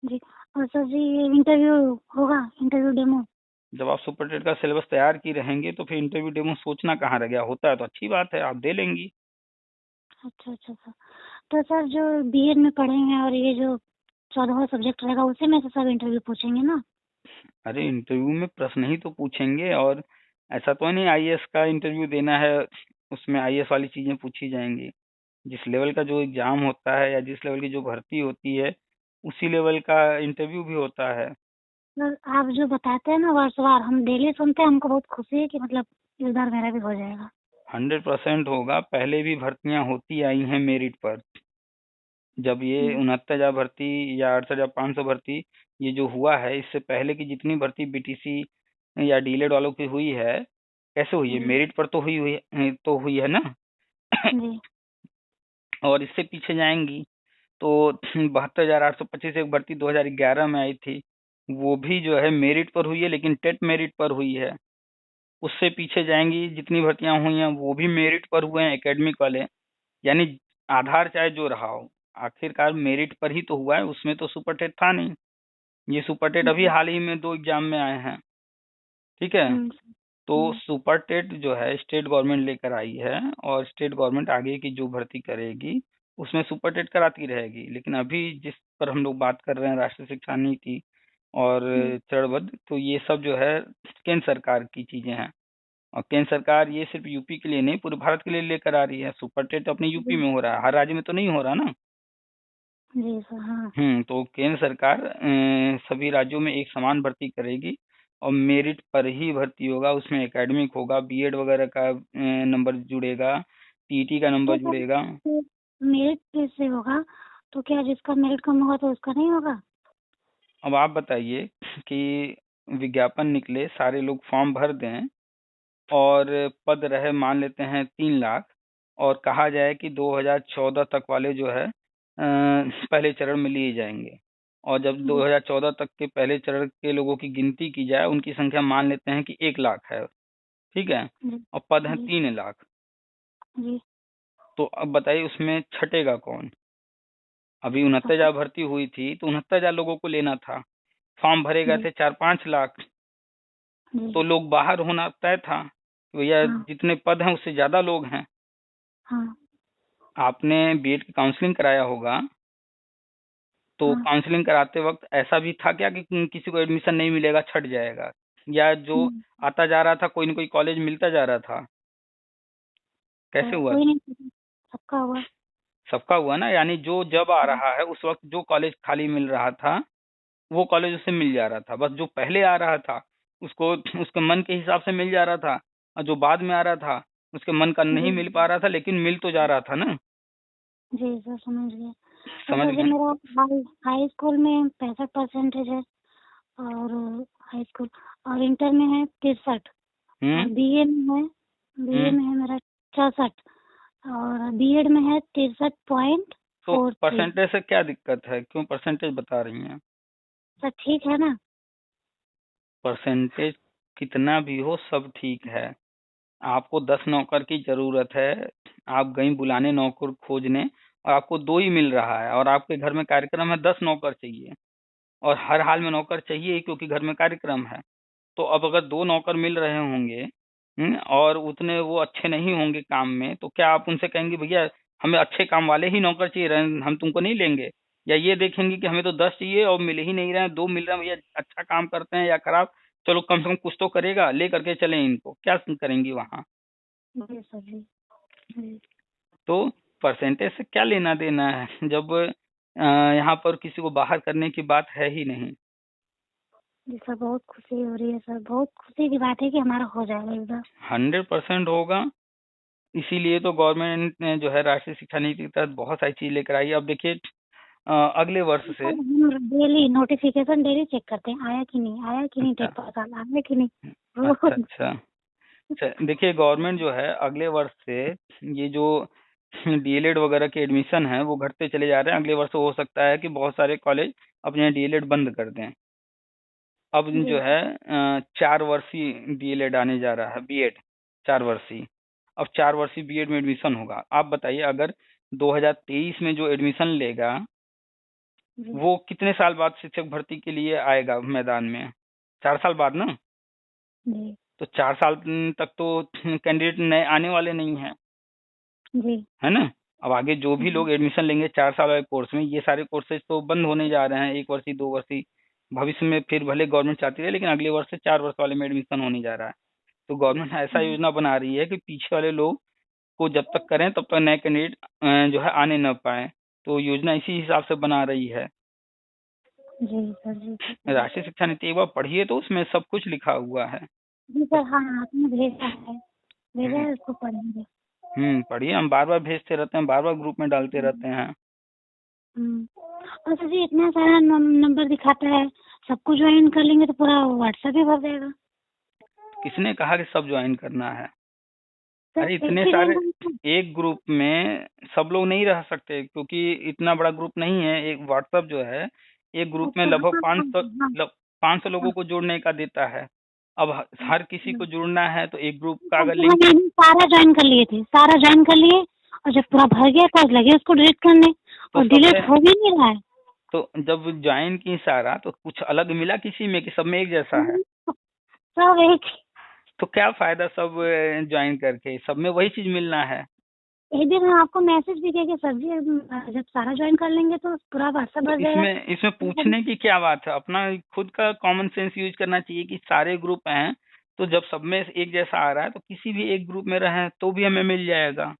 जी। और सर जी, ये इंटरव्यू होगा, इंटरव्यू डेमो? जब आप सुपर टेट का सिलेबस तैयार की रहेंगे तो फिर इंटरव्यू डेमो सोचना कहाँ रह गया, होता है तो अच्छी बात है, आप दे लेंगी। अच्छा अच्छा सर। तो सर जो बीएड में पढ़ेंगे और ये जो 14वां सब्जेक्ट रहेगा उसी में से सब इंटरव्यू पूछेंगे ना? अरे इंटरव्यू में प्रश्न ही तो पूछेंगे, और ऐसा तो नहीं आईएएस का इंटरव्यू देना है उसमें आईएएस वाली चीजें पूछी जाएंगी। जिस लेवल का जो एग्जाम होता है या जिस लेवल की जो भर्ती होती है उसी लेवल का इंटरव्यू भी होता है। सर आप जो बताते हैं ना वर्षवार, हम डेली सुनते हैं, हमको बहुत खुशी है कि मतलब इस बार मेरा भी हो जाएगा। 100% होगा, पहले भी भर्तियां होती आई हैं मेरिट पर। जब ये जी 69,000 भर्ती या 68,500 भर्ती ये जो हुआ है, इससे पहले की जितनी भर्ती बीटीसी या डीलेड वालों की हुई है, कैसे हुई है, जी मेरिट पर तो हुई है ना। जी और इससे पीछे जाएंगी तो 72,825 एक भर्ती 2011 में आई थी, वो भी जो है मेरिट पर हुई है, लेकिन टेट मेरिट पर हुई है। उससे पीछे जाएंगी जितनी भर्तियां हुई हैं वो भी मेरिट पर हुए हैं एकेडमिक वाले। यानी आधार चाहे जो रहा हो, आखिरकार मेरिट पर ही तो हुआ है, उसमें तो सुपर टेट था नहीं। ये सुपर टेट अभी जी। हाल ही में 2 एग्जाम में आए हैं। ठीक है। हम्म तो हम्म सुपर टेट जो है स्टेट गवर्नमेंट लेकर आई है, और स्टेट गवर्नमेंट आगे की जो भर्ती करेगी उसमें सुपर टेट कराती रहेगी। लेकिन अभी जिस पर हम लोग बात कर रहे हैं, राष्ट्रीय शिक्षा नीति और हम्म चरणबद्ध, तो ये सब जो है केंद्र सरकार की चीजें हैं। और केंद्र सरकार ये सिर्फ यूपी के लिए नहीं, पूरे भारत के लिए लेकर आ रही है। सुपर टेट अपने यूपी जी में हो रहा है, हर राज्य में तो नहीं हो रहा ना। जी सर। हाँ तो केंद्र सरकार सभी राज्यों में एक समान भर्ती करेगी, और मेरिट पर ही भर्ती होगा। उसमें एकेडमिक होगा, बीएड वगैरह का नंबर जुड़ेगा, टीईटी का नंबर तो सर जुड़ेगा। मेरिट बेस से होगा, तो क्या जिसका मेरिट कम होगा तो उसका नहीं होगा? अब आप बताइए कि विज्ञापन निकले, सारे लोग फॉर्म भर दें, और पद रहे मान लेते हैं 3 लाख, और कहा जाए कि 2014 तक वाले जो है पहले चरण में लिए जाएंगे, और जब जी 2014 तक के पहले चरण के लोगों की गिनती की जाए, उनकी संख्या मान लेते हैं कि 1 लाख है। ठीक है। जी और पद हैं जी 3 लाख। जी। तो अब बताइए उसमें छटेगा कौन। अभी 69,000 भर्ती हुई थी तो 69,000 लोगों को लेना था, फॉर्म भरे गए जी थे 4-5 लाख। जी। तो लोग बाहर होना तय था कि भैया हाँ जितने पद हैं उससे ज्यादा लोग हैं। हाँ आपने बीएड की काउंसलिंग कराया होगा, तो हाँ। काउंसलिंग कराते वक्त ऐसा भी था क्या कि किसी को एडमिशन नहीं मिलेगा, छट जाएगा, या जो हम्म, आता जा रहा था कोई ना कोई कॉलेज मिलता जा रहा था, कैसे हुआ। कोई नहीं, सबका हुआ। सबका हुआ ना, यानी जो जब आ रहा है उस वक्त जो कॉलेज खाली मिल रहा था वो कॉलेज उसे मिल जा रहा था। बस जो पहले आ रहा था उसको उसके मन के हिसाब से मिल जा रहा था, और जो बाद में आ रहा था उसके मन का नहीं जी मिल पा रहा था, लेकिन मिल तो जा रहा था ना। जी सर, समझ गए। तो समझ सर जी गए। मेरा हाई हाई स्कूल में 65% है, और हाई स्कूल, और इंटर में है 63, और हम्म बीए हम्म में है मेरा 64, और बीएड में है तो 63.43। परसेंटेज से क्या दिक्कत है, क्यों परसेंटेज बता रही हैं। सर ठीक है ना? परसेंटेज कितना भी हो सब ठीक है। आपको 10 नौकर की जरूरत है, आप गई बुलाने नौकर खोजने, और आपको 2 ही मिल रहा है, और आपके घर में कार्यक्रम है, 10 नौकर चाहिए, और हर हाल में नौकर चाहिए ही क्योंकि घर में कार्यक्रम है। तो अब अगर 2 नौकर मिल रहे होंगे, और उतने वो अच्छे नहीं होंगे काम में, तो क्या आप उनसे कहेंगे भैया हमें अच्छे काम वाले ही नौकर चाहिए, हम तुमको नहीं लेंगे। या ये देखेंगे कि हमें तो 10 चाहिए और मिल ही नहीं रहे हैं, 2 मिल रहे हैं, भैया अच्छा काम करते हैं या खराब, चलो कम से कम कुछ तो करेगा, ले करके चले इनको, क्या करेंगी वहां। जी सर जी जी। तो परसेंटेज से क्या लेना देना है, जब यहाँ पर किसी को बाहर करने की बात है ही नहीं। जी सर, बहुत खुशी हो रही है सर, बहुत खुशी की बात है कि हमारा हो जाएगा इस बार। 100% होगा। इसीलिए तो गवर्नमेंट ने जो है राष्ट्रीय शिक्षा नीति के तहत बहुत सारी चीज लेकर आई है। अब देखिए अगले वर्ष से। सर हम डेली नोटिफिकेशन डेली चेक करते हैं, आया कि नहीं, आया कि नहीं, अच्छा टेट पास आया कि नहीं, अच्छा रोज। अच्छा। अच्छा देखिए गवर्नमेंट जो है अगले वर्ष से ये जो डीएलएड वगैरह के एडमिशन है वो घटते चले जा रहे हैं। अगले वर्ष हो सकता है कि बहुत सारे कॉलेज अपने डीएलएड बंद कर दें। अब जी जो सर। है 4 वर्षीय डीएलएड आने जा रहा है, बीएड 4 वर्षीय। अब 4 वर्षीय बीएड में एडमिशन होगा। आप बताइए, अगर 2023 में जो एडमिशन लेगा जी वो कितने साल बाद शिक्षक भर्ती के लिए आएगा मैदान में? 4 साल बाद ना। जी तो 4 साल तक तो कैंडिडेट नए आने वाले नहीं है, जी है ना। अब आगे जो भी जी लोग एडमिशन लेंगे 4 साल वाले कोर्स में, ये सारे कोर्सेज तो बंद होने जा रहे हैं, 1 वर्षीय 2 वर्षीय। भविष्य में फिर भले गवर्नमेंट चाहती है, लेकिन अगले वर्ष से 4 वर्ष वाले में एडमिशन होने जा रहा है। तो गवर्नमेंट ऐसा जी योजना बना रही है कि पीछे वाले लोग को जब तक करें तब तक नए कैंडिडेट जो है आने न पाए। तो योजना इसी हिसाब से बना रही है। जी सर। जी सर। राष्ट्रीय शिक्षा नीति एक बार पढ़िए तो उसमें सब कुछ लिखा हुआ है। जी सर, हाँ आपने भेजा है, भेजा हम्म है, उसको पढ़ेंगे। पढ़िए, हम बार बार भेजते रहते हैं, बार बार ग्रुप में डालते रहते हैं। और सर जी इतना सारा नंबर दिखाता है, सबको ज्वाइन कर लेंगे तो पूरा व्हाट्सएप ही भर देगा। किसने कहा कि सब ज्वाइन करना है? सर अरे एक इतने ही सारे, दिन एक ग्रुप में सब लोग नहीं रह सकते, क्योंकि इतना बड़ा ग्रुप नहीं है। एक व्हाट्सएप जो है, एक ग्रुप में अच्छा, लगभग हाँ हाँ 500 हाँ 500 लोगों हाँ। को जोड़ने का देता है। अब हर किसी को जुड़ना है तो एक ग्रुप का अगर क्योंकि लिंक, हम यही सारा ज्वाइन कर लिए थे, सारा ज्वाइन कर लिए, और जब पूरा भर गया तो लगे उसको डिलीट करने, तो और सब डिलीट है। हो भी नहीं रहा है। तो जब ज्वाइन की सारा, तो कुछ अलग मिला किसी में कि सब में एक जैसा है? सब एक तो क्या फायदा सब ज्वाइन करके, सब में वही चीज मिलना है। एक दिन हम आपको मैसेज भी किया कि सर जी जब सारा ज्वाइन कर लेंगे तो पूरा व्हाट्सएप तो भर जाएगा। इसमें पूछने की क्या बात है? अपना खुद का कॉमन सेंस यूज करना चाहिए कि सारे ग्रुप हैं, तो जब सब में एक जैसा आ रहा है तो किसी भी एक ग्रुप में रहें तो भी हमें मिल जाएगा।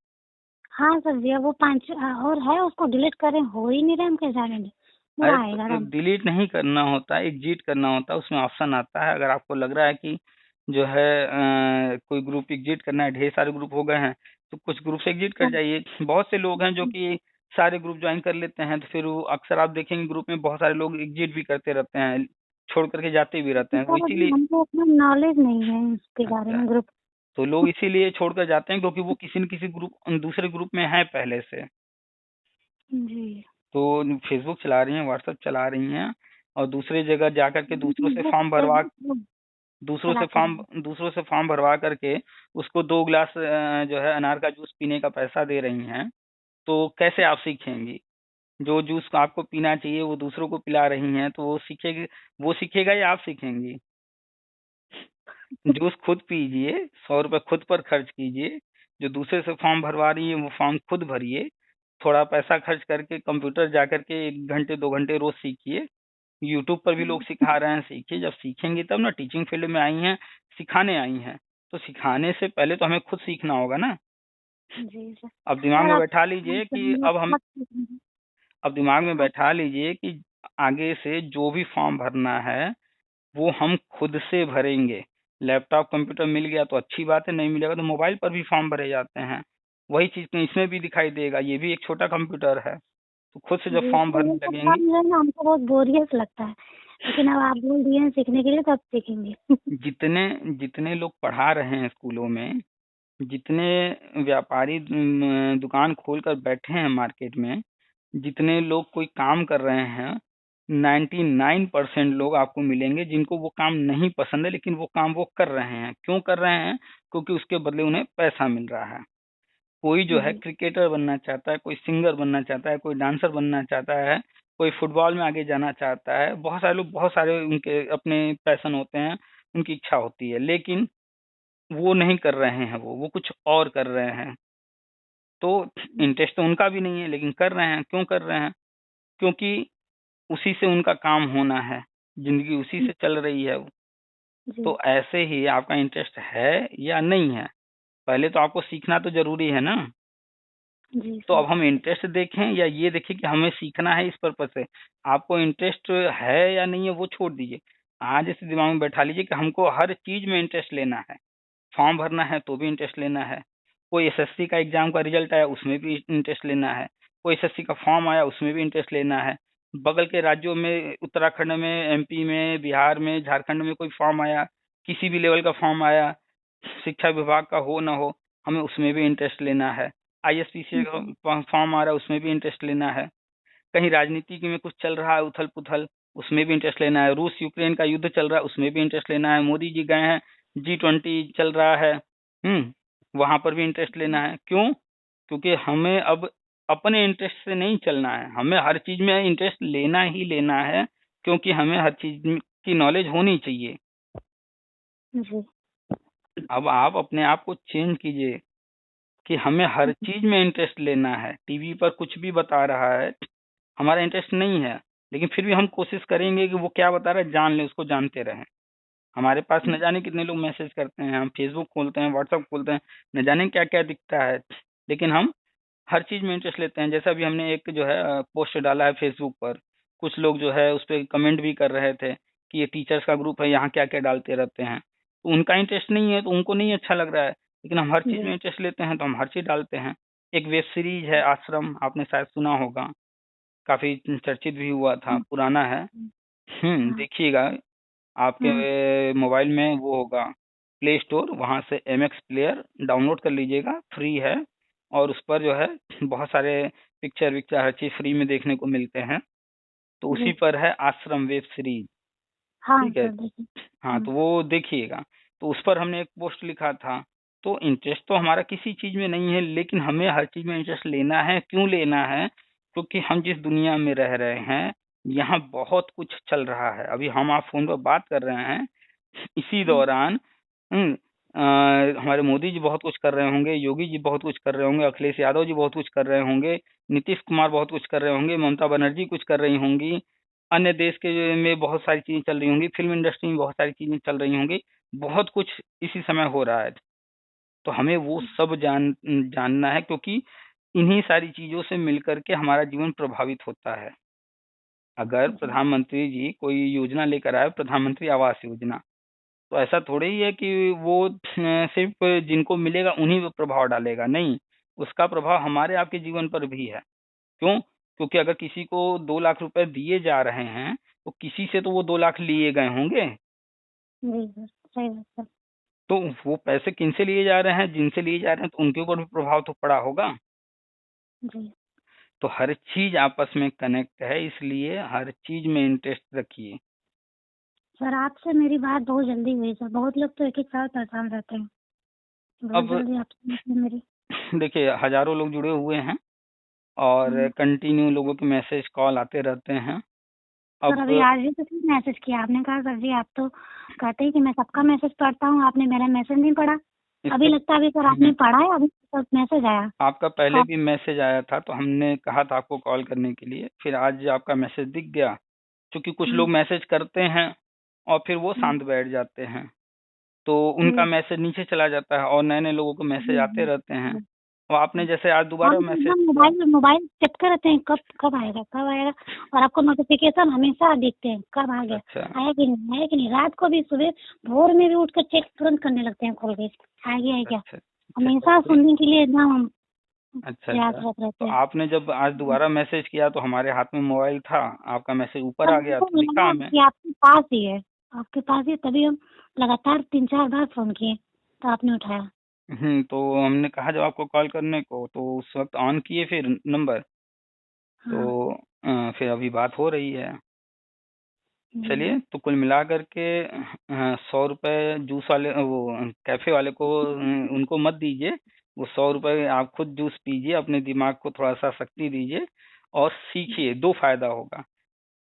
हाँ सर जी, अब वो 5 और है, उसको डिलीट करें, हो ही नहीं रहा, हम कैसे जाने दें, वो अरे आएगा तो राम। डिलीट नहीं करना होता है, एग्जिट करना होता है। उसमें ऑप्शन आता है, अगर आपको लग रहा है कि जो है कोई ग्रुप एग्जिट करना है, ढेर सारे ग्रुप हो गए हैं, तो कुछ ग्रुप से एग्जिट कर जाइए। बहुत से लोग हैं जो कि सारे ग्रुप ज्वाइन कर लेते हैं, तो फिर वो अक्सर आप देखेंगे ग्रुप में बहुत सारे लोग एग्जिट भी करते रहते हैं, छोड़ करके जाते भी रहते हैं, वो सर अभी इसीलिए। हमको उतना नॉलेज नहीं है इसके बारे अच्छा, में, ग्रुप। तो लोग इसीलिए छोड़कर जाते हैं क्योंकि वो किसी न किसी ग्रुप, दूसरे ग्रुप में है पहले से। जी तो फेसबुक चला रही हैं, व्हाट्सएप चला रही हैं, और दूसरे जगह जा करके दूसरों से फॉर्म भरवा, चलाते हैं। दूसरों से फॉर्म भरवा करके उसको 2 गिलास जो है अनार का जूस पीने का पैसा दे रही हैं। तो कैसे आप सीखेंगी? जो जूस आपको पीना चाहिए वो दूसरों को पिला रही हैं, तो वो सीखेगी, वो सीखेगा या आप सीखेंगी? जूस खुद पीजिए, 100 रुपये खुद पर खर्च कीजिए। जो दूसरे से फॉर्म भरवा रही है वो फॉर्म खुद भरिए। थोड़ा पैसा खर्च करके कंप्यूटर जा करके 1 घंटे 2 घंटे रोज सीखिए। यूट्यूब पर भी लोग सिखा रहे हैं, सीखिए। जब सीखेंगी तब ना। टीचिंग फील्ड में आई हैं, सिखाने आई हैं, तो सिखाने से पहले तो हमें खुद सीखना होगा ना। जी सर। अब दिमाग और में आप बैठा लीजिए कि अब दिमाग में बैठा लीजिए कि आगे से जो भी फॉर्म भरना है वो हम खुद से भरेंगे। लैपटॉप कंप्यूटर मिल गया तो अच्छी बात है, नहीं मिलेगा तो मोबाइल पर भी फॉर्म भरे जाते हैं। वही चीज तो इसमें भी दिखाई देगा, ये भी एक छोटा कंप्यूटर है। तो खुद से जब जी फॉर्म सर, भरने ये सब लगेंगी, काम जो है ना हमको बहुत बोरियत लगता है, लेकिन अब आप बोल दिए हैं सीखने के लिए तो अब सीखेंगे। जितने जितने लोग पढ़ा रहे हैं स्कूलों में, जितने व्यापारी दुकान खोल कर बैठे हैं मार्केट में, जितने लोग कोई काम कर रहे हैं, 99% लोग आपको मिलेंगे जिनको वो काम नहीं पसंद है, लेकिन वो काम वो कर रहे हैं। क्यों कर रहे हैं? क्योंकि उसके बदले उन्हें पैसा मिल रहा है। कोई जो है जी क्रिकेटर बनना चाहता है, कोई सिंगर बनना चाहता है, कोई डांसर बनना चाहता है, कोई फुटबॉल में आगे जाना चाहता है। बहुत सारे लोग, बहुत सारे उनके अपने पैशन होते हैं, उनकी इच्छा होती है, लेकिन वो नहीं कर रहे हैं, वो कुछ और कर रहे हैं। तो इंटरेस्ट तो उनका भी नहीं है, लेकिन कर रहे हैं। क्यों कर रहे हैं? क्योंकि उसी से उनका काम होना है, जिंदगी उसी से चल रही है। जी तो ऐसे ही आपका इंटरेस्ट है या नहीं है, पहले तो आपको सीखना तो जरूरी है ना। जी तो सर। अब हम इंटरेस्ट देखें या ये देखें कि हमें सीखना है इस पर्पज से? आपको इंटरेस्ट है या नहीं है वो छोड़ दीजिए। आज इस दिमाग में बैठा लीजिए कि हमको हर चीज में इंटरेस्ट लेना है। फॉर्म भरना है तो भी इंटरेस्ट लेना है। कोई एसएससी का एग्जाम का रिजल्ट आया उसमें भी इंटरेस्ट लेना है। कोई एसएससी का फॉर्म आया उसमें भी इंटरेस्ट लेना है। बगल के राज्यों में, उत्तराखंड में, एमपी में, बिहार में, झारखंड में कोई फॉर्म आया, किसी भी लेवल का फॉर्म आया, शिक्षा विभाग का हो ना हो, हमें उसमें भी इंटरेस्ट लेना है। ISPC का फॉर्म आ रहा है, उसमें भी इंटरेस्ट लेना है। कहीं राजनीति में कुछ चल रहा है उथल पुथल, उसमें भी इंटरेस्ट लेना है। रूस यूक्रेन का युद्ध चल रहा है, उसमें भी इंटरेस्ट लेना है। मोदी जी गए हैं, G20 चल रहा है, वहां पर भी इंटरेस्ट लेना है। क्यों? क्योंकि हमें अब अपने इंटरेस्ट से नहीं चलना है, हमें हर चीज में इंटरेस्ट लेना ही लेना है, क्योंकि हमें हर चीज की नॉलेज होनी चाहिए। जी अब आप अपने आप को चेंज कीजिए कि हमें हर चीज में इंटरेस्ट लेना है। टीवी पर कुछ भी बता रहा है, हमारा इंटरेस्ट नहीं है, लेकिन फिर भी हम कोशिश करेंगे कि वो क्या बता रहा है जान ले, उसको जानते रहें। हमारे पास न जाने कितने लोग मैसेज करते हैं, हम फेसबुक खोलते हैं, व्हाट्सएप खोलते हैं, न जाने क्या क्या दिखता है, लेकिन हम हर चीज में इंटरेस्ट लेते हैं। जैसा अभी हमने एक जो है पोस्ट डाला है फेसबुक पर, कुछ लोग जो है उस पर कमेंट भी कर रहे थे कि ये टीचर्स का ग्रुप है, यहाँ क्या क्या डालते रहते हैं। तो उनका इंटरेस्ट नहीं है तो उनको नहीं अच्छा लग रहा है, लेकिन हम हर चीज में इंटरेस्ट लेते हैं तो हम हर चीज डालते हैं। एक वेब सीरीज है आश्रम, आपने शायद सुना होगा, काफी चर्चित भी हुआ था, पुराना है। देखिएगा, आपके मोबाइल में वो होगा प्ले स्टोर, वहां से MX प्लेयर डाउनलोड कर लीजिएगा, फ्री है। और उस पर जो है बहुत सारे पिक्चर विक्चर हर चीज फ्री में देखने को मिलते हैं। तो उसी पर है आश्रम वेब सीरीज, हाँ ठीक है। सर देखिए। हाँ, तो वो देखिएगा। तो उस पर हमने एक पोस्ट लिखा था। तो इंटरेस्ट तो हमारा किसी चीज में नहीं है, लेकिन हमें हर चीज में इंटरेस्ट लेना है। क्यों लेना है? क्योंकि हम जिस दुनिया में रह रहे हैं, यहाँ बहुत कुछ चल रहा है। अभी हम आप फोन पर बात कर रहे हैं, इसी दौरान हमारे मोदी जी बहुत कुछ कर रहे होंगे, योगी जी बहुत कुछ कर रहे होंगे, अखिलेश यादव जी बहुत कुछ कर रहे होंगे, नीतीश कुमार बहुत कुछ कर रहे होंगे, ममता बनर्जी कुछ कर रही होंगी, अन्य देश के में बहुत सारी चीजें चल रही होंगी, फिल्म इंडस्ट्री में बहुत सारी चीजें चल रही होंगी, बहुत कुछ इसी समय हो रहा है। तो हमें वो सब जानना है, क्योंकि इन्हीं सारी चीजों से मिलकर के हमारा जीवन प्रभावित होता है। अगर प्रधानमंत्री जी कोई योजना लेकर आए, प्रधानमंत्री आवास योजना, तो ऐसा थोड़ी ही है कि वो सिर्फ जिनको मिलेगा उन्हीं पे प्रभाव डालेगा, नहीं, उसका प्रभाव हमारे आपके जीवन पर भी है। क्यों? क्योंकि अगर किसी को 2 लाख रुपए दिए जा रहे हैं, तो किसी से तो वो 2 लाख लिए गए होंगे। जी सर, सही बात सर। तो वो पैसे किनसे लिए जा रहे हैं? जिनसे लिए जा रहे हैं, तो उनके ऊपर भी प्रभाव तो पड़ा होगा। जी तो हर चीज आपस में कनेक्ट है, इसलिए हर चीज में इंटरेस्ट रखिए। सर, आपसे मेरी बात बहुत जल्दी हुई सर। बहुत लोग तो एक एक साल परेशान रहते हैं, बहुत अब जल्दी आपसे मेरी। देखिए, हजारों लोग जुड़े हुए हैं और कंटिन्यू लोगों के मैसेज कॉल आते रहते हैं। सर, अब अभी आज भी तो मैसेज किया आपने, कहा सर जी आप तो कहते हैं कि मैं सबका मैसेज पढ़ता हूँ, आपने मेरा मैसेज नहीं पढ़ा। अभी इससे लगता है अभी सर आपने पढ़ा है, अभी तो मैसेज आया। आपका पहले भी मैसेज आया था, तो हमने कहा था आपको कॉल करने के लिए, फिर आज आपका मैसेज दिख गया। क्योंकि कुछ लोग मैसेज करते हैं और फिर वो शांत बैठ जाते हैं, तो उनका मैसेज नीचे चला जाता है और नए नए लोगों को मैसेज आते रहते हैं। और आपने जैसे आज दोबारा हम तो मैसेज एकदम किया। मोबाइल मोबाइल चेक कर रहते हैं, कब कब आएगा कब आएगा। और आपको नोटिफिकेशन हमेशा दिखते हैं, कब आ गया, अच्छा आया कि नहीं आया कि नहीं। रात को भी, सुबह भोर में भी उठ कर चेक तुरंत करने लगते हैं, खोल के आ गया है क्या। अच्छा हमेशा चलिए। सुनने के लिए एकदम हम अच्छा प्रयास अच्छा, रहते तो हैं। आपने जब आज दोबारा मैसेज किया तो हमारे हाथ में मोबाइल था, आपका मैसेज ऊपर तब आ गया हमको तो दिखा लगा हमें। कि आपके पास ही है, आपके पास ही, तभी हम लगातार 3-4 बार फोन किए तो आपने उठाया। तो हमने कहा जब आपको कॉल करने को, तो उस वक्त ऑन किए फिर नंबर, हाँ तो फिर अभी बात हो रही है। जी चलिए, तो कुल मिला करके 100 रुपए जूस वाले, वो कैफे वाले को, उनको मत दीजिए। वो 100 रुपए आप खुद जूस पीजिए, अपने दिमाग को थोड़ा सा शक्ति दीजिए और सीखिए। दो फायदा होगा,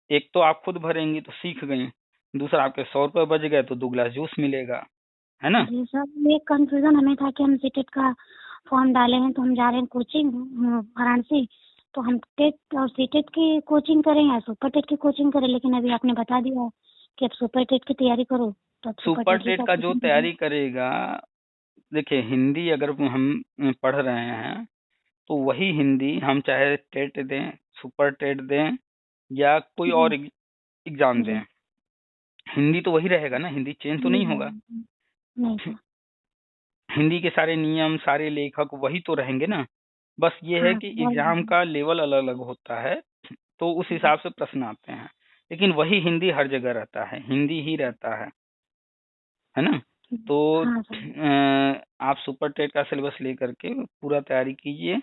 एक तो आप खुद भरेंगी तो सीख गई, दूसरा आपके 100 रुपए बच गए तो 2 गिलास जूस मिलेगा, है ना। जी सर, ये कंफ्यूजन हमें था कि हम सीटेट का फॉर्म डाले हैं तो हम जा रहे हैं कोचिंग वाराणसी। तो हम टेट और सीटेट की कोचिंग करें या सुपर टेट की कोचिंग करें, लेकिन अभी आपने बता दिया है कि अब सुपर टेट की तैयारी करो, तो अब सुपर सुपर टेट ही टेट का का जो कोचिंग करें। तैयारी करेगा, देखिए हिंदी अगर हम पढ़ रहे हैं, तो वही हिंदी हम चाहे टेट दें, सुपर टेट दें, या कोई और जी एग्जाम जी दें, हिंदी तो वही रहेगा ना, हिंदी चेंज तो जी नहीं जी, होगा। जी। नहीं सर। हिंदी के सारे नियम, सारे लेखक वही तो रहेंगे ना। बस ये है हाँ कि एग्जाम वही। का लेवल अलग अलग होता है, तो उस हिसाब से प्रश्न आते हैं, लेकिन वही हिंदी हर जगह रहता है, हिंदी ही रहता है ना। तो हाँ सर। आप सुपर टेट का सिलेबस लेकर के पूरा तैयारी कीजिए,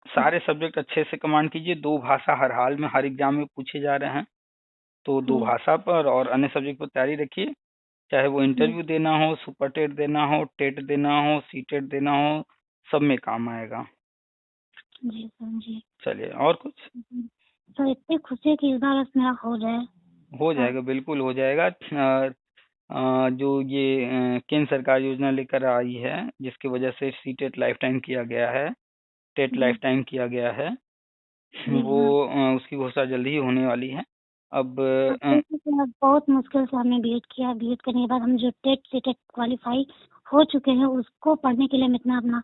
सारे सब्जेक्ट अच्छे से कमांड कीजिए। 2 भाषा हर हाल में हर एग्जाम में पूछे जा रहे हैं, तो 2 जी भाषा पर और अन्य सब्जेक्ट पर तैयारी रखिए। चाहे वो जी इंटरव्यू देना हो, सुपर टेट देना हो, टेट देना हो, सी टेट देना हो, सब में काम आएगा। जी सर जी। चलिए, और कुछ? सर इतनी खुशी है कि इस बार बस मेरा हो जाए हो सर। जाएगा, बिल्कुल हो जाएगा। जो ये केंद्र सरकार योजना लेकर आई है, जिसकी वजह से सी टेट लाइफ टाइम किया गया है, टेट जी लाइफ टाइम किया गया है, जी वो हाँ। उसकी घोषणा जल्दी ही होने वाली है। अब अब देखिए सर, बहुत मुश्किल से हमने बीएड किया, बीएड करने के बाद हम जो टेट से टेट क्वालिफाई हो चुके हैं, उसको पढ़ने के लिए हम इतना अपना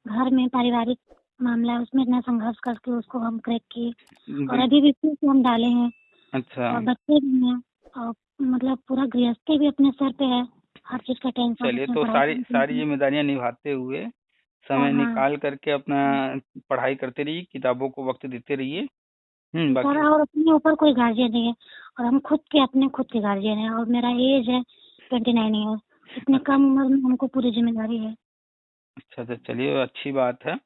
घर में पारिवारिक मामला है उसमें इतना संघर्ष करके उसको हम क्रैक किए, और बिल अभी भी फिर से हम डाले हैं, अच्छा, और बच्चे भी हैं, और मतलब पूरा गृहस्थी भी अपने सर पे है, हर चीज का टेंशन चलिए, उसमें, तो पढ़ाई सारी का भी सारी टेंशन। जिम्मेदारियां निभाते हुए हाँ समय हाँ निकाल करके अपना पढ़ाई करते रहिए, किताबों को वक्त देते रहिए। सर, बाकी और अपने ऊपर कोई गार्जियन नहीं है, और हम खुद के गार्जियन हैं, और मेरा एज है 29 ईयर। इतने अच्छा, कम उम्र में हमको पूरी जिम्मेदारी है। अच्छा, तो चलिए, अच्छी बात है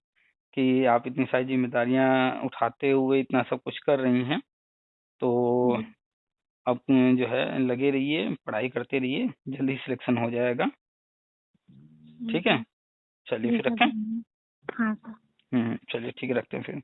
कि आप इतनी सारी जिम्मेदारियां उठाते हुए इतना सब कुछ कर रही हैं। तो जी अब जो है लगे रहिए, पढ़ाई करते रहिए, जल्दी सिलेक्शन हो जाएगा। जी ठीक है, सर। चलिए जी फिर सर रखें। धन्यवाद। हाँ सर। चलिए ठीक है, रखते हैं फिर।